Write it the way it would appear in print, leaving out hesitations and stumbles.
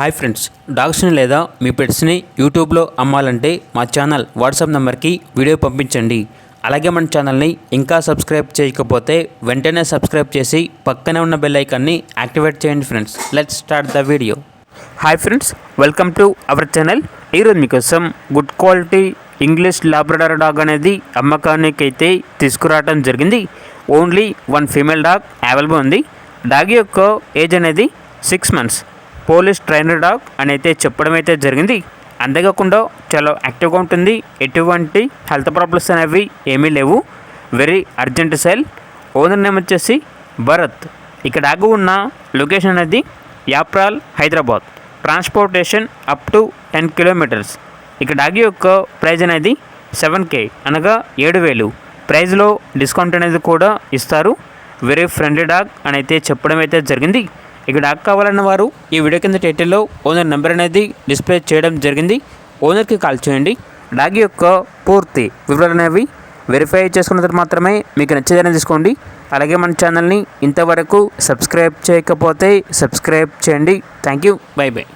Hi friends, డాగ్స్ని లేదా మీ పెట్స్ని యూట్యూబ్లో అమ్మాలంటే మా ఛానల్ వాట్సాప్ నెంబర్కి వీడియో పంపించండి. అలాగే మన ఛానల్ని ఇంకా సబ్స్క్రైబ్ చేయకపోతే వెంటనే సబ్స్క్రైబ్ చేసి పక్కనే ఉన్న బెల్ ఐకాన్ని యాక్టివేట్ చేయండి friends. Let's start the video. Hi friends, welcome to our channel. ఈరోజు మీకోసం good quality English Labrador dog అనేది అమ్మకానికి అయితే తీసుకురావడం జరిగింది. Only one female dog available ఉంది. డాగ్ యొక్క ఏజ్ అనేది 6 months. పోలీస్ ట్రైనర్ డాగ్ అని అయితే చెప్పడం అయితే జరిగింది. అంతేకాకుండా చాలా యాక్టివ్గా ఉంటుంది. ఎటువంటి హెల్త్ ప్రాబ్లమ్స్ అనేవి ఏమీ లేవు. Very urgent sale. Owner name వచ్చేసి భరత్. ఇక్కడ డాగ్ ఉన్న లొకేషన్ అనేది Yapral, Hyderabad. Transportation up to 10 kilometers. ఇక డాగ్ యొక్క ప్రైజ్ అనేది 7K అనగా 7,000. ప్రైజ్లో డిస్కౌంట్ అనేది కూడా ఇస్తారు. వెరీ ఫ్రెండ్లీ డాగ్ అని అయితే చెప్పడం అయితే జరిగింది. ఇక డాగ్ కావాలన్న వారు ఈ వీడియో కింద టైటిల్లో ఓనర్ నెంబర్ అనేది డిస్ప్లే చేయడం జరిగింది. ఓనర్కి కాల్ చేయండి. డాగ్ యొక్క పూర్తి వివరాలు అనేవి వెరిఫై చేసుకున్న తర్వాత మాత్రమే మీకు నచ్చేదని తీసుకోండి. అలాగే మన ఛానల్ని ఇంతవరకు సబ్స్క్రైబ్ చేయకపోతే సబ్స్క్రైబ్ చేయండి. Thank you. By by.